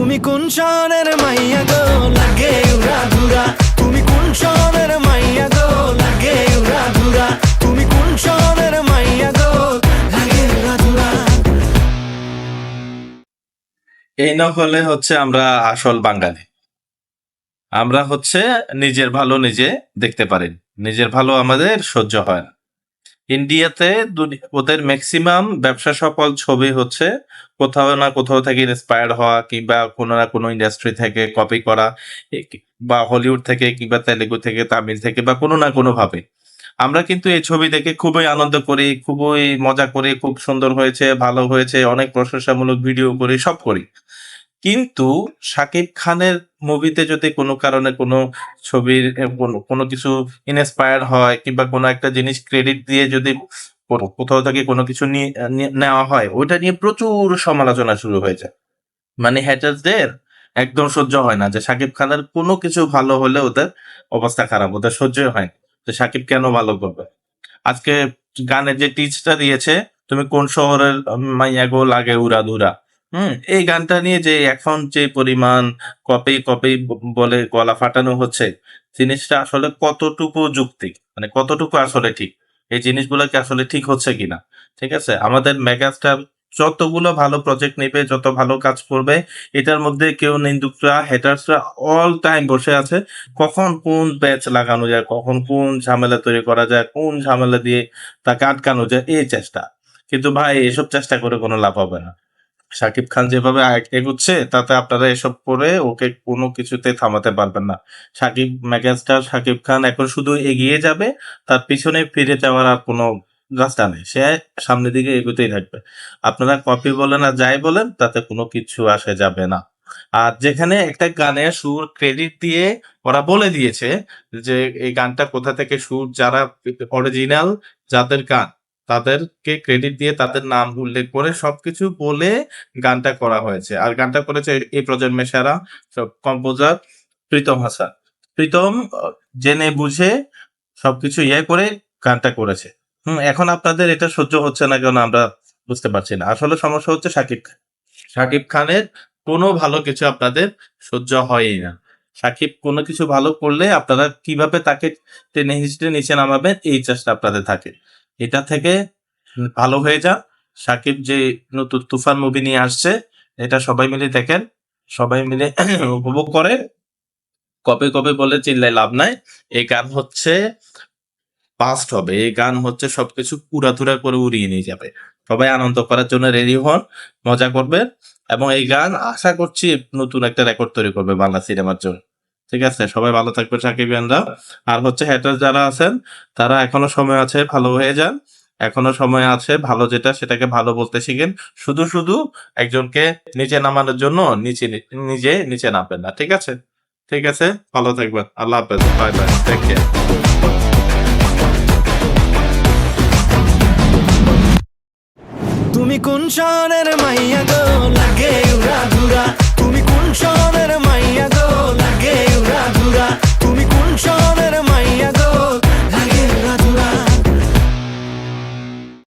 তুমি কোন শহরের মাইয়া গো লাগে উড়া ধুরা তুমি কোন শহরের মাইয়া গো লাগে উড়া ধুরা তুমি কোন শহরের মাইয়া গো লাগে উড়া ধুরা। এই না হলে হচ্ছে আমরা আসল বাঙালি। আমরা হচ্ছে নিজের ভালো নিজে দেখতে পারি, নিজের ভালো আমাদের সহ্য হয় না। ইন্ডিয়াতে ওদের ম্যাক্সিমাম ব্যবসা সফল ছবি হচ্ছে কোথাও না কোথাও থেকে ইন্সপায়ার্ড হওয়া কিংবা কোনো না কোনো ইন্ডাস্ট্রি থেকে কপি করা, বা হলিউড থেকে কিংবা তেলেগু থেকে তামিল থেকে বা কোনো না কোনো ভাবে। আমরা কিন্তু এই ছবি দেখে খুবই আনন্দ করি, খুবই মজা করি, খুব সুন্দর হয়েছে, ভালো হয়েছে, অনেক প্রশংসামূলক ভিডিও করি, সব করি। কিন্তু শাকিব খানের মুভিতে যদি কোনো কারণে কোনো ছবির কোনো কিছু ইন্সপায়ার হয় কিংবা কোনো একটা জিনিস ক্রেডিট দিয়ে যদি কোথাও থেকে কোনো কিছু নেওয়া হয়, ওইটা নিয়ে প্রচুর সমালোচনা শুরু হয়ে যায়। মানে হ্যাটার্সদের একদম সহ্য হয় না যে শাকিব খানের কোনো কিছু ভালো হলে ওদের অবস্থা খারাপ, ওদের সহ্যই হয় না যে শাকিব কেন ভালো করবে। আজকে গানের যে টিচটা দিয়েছে, তুমি কোন শহরের মাইয়া গো লাগে উড়াধুরা, এই গানটা নিয়ে যে এখন যে পরিমাণ কপি কপি বলে গলা ফাটানো হচ্ছে, জিনিসটা আসলে কতটুকু যুক্তি, মানে কতটুকু আসলে ঠিক, এই জিনিসগুলো কি আসলে ঠিক হচ্ছে কিনা। ঠিক আছে, আমাদের মেগাস্টার যতগুলো ভালো প্রজেক্ট নেবে, যত ভালো কাজ করবে, এটার মধ্যে কেউ নিন্দুকরা হেটার্সরা অল টাইম বসে আছে কখন কোন ব্যাচ লাগানো যায়, কখন কোন ঝামেলা তৈরি করা যায়, কোন ঝামেলা দিয়ে তাকে আটকানো যায়, এই চেষ্টা। কিন্তু ভাই এসব চেষ্টা করে কোনো লাভ হবে না। শাকিব খান যেভাবে এগোচ্ছে তাতে আপনারা এসব করে ওকে কোনো কিছুতে থামাতে পারবেন না। মেগাস্টার শাকিব খান এখন শুধু এগিয়ে যাবে, তার পিছনে ফিরে যাওয়ার আর কোনো রাস্তা নেই, সে সামনের দিকে এগোতেই থাকবে। আপনারা কপি বলেন আর যাই বলেন, তাতে কোনো কিছু আসে যাবে না। আর যেখানে একটা গানের সুর ক্রেডিট দিয়ে ওরা বলে দিয়েছে যে এই গানটা কোথা থেকে সুর, যারা অরিজিনাল যাদের গান তাদেরকে ক্রেডিট দিয়ে তাদের নাম উল্লেখ করে সবকিছু বলে গানটা করা হয়েছে। আর গানটা করেছে এই প্রজন্মের সেরা কম্পোজার প্রীতম হাসান। প্রীতম জেনে বুঝে সবকিছু করে গানটা করেছে। এখন আপনাদের এটা সহ্য হচ্ছে না কেন আমরা বুঝতে পারছি না। আসলে সমস্যা হচ্ছে শাকিব খানের কোনো ভালো কিছু আপনাদের সহ্য হয়ই না। সাকিব কোনো কিছু ভালো করলে আপনারা কিভাবে তাকে টেনে হিচড়ে নিচে নামাবেন, এই চেষ্টা আপনাদের থাকে। এটা থেকে ভালো হয়ে যান। সাকিব যে নতুন তুফান মুভি নিয়ে আসছে, এটা সবাই মিলে দেখেন, সবাই মিলে উপভোগ করে। কবে কবে বলে চিল্লাই লাভ নাই। এই গান হচ্ছে পাস্ট হবে, এই গান হচ্ছে সবকিছু পুরাধুরা করে উড়িয়ে নিয়ে যাবে। সবাই আনন্দ করার জন্য রেডি হন, মজা করবেন, এবং এই গান আশা করছি নতুন একটা রেকর্ড তৈরি করবে বাংলা সিনেমার জন্য। ঠিক আছে, সবাই ভালো থাকবে সাকিবিয়ানরা। আর হচ্ছে হ্যাটার যারা আছেন, তারা এখনো সময় আছে, ভালো হয়ে যান। এখনো সময় আছে, ভালো যেটা সেটাকে ভালো বলতে শিখেন। শুধু শুধু একজনকে নিচে নামানোর জন্য নিজে নিচে নামবেন না। ঠিক আছে, ঠিক আছে, ভালো থাকবেন। আল্লাহ হাফেজ, বাই বাই, টেক কেয়ার। তুমি কোন শহরের মাইয়া গো লাগে উড়া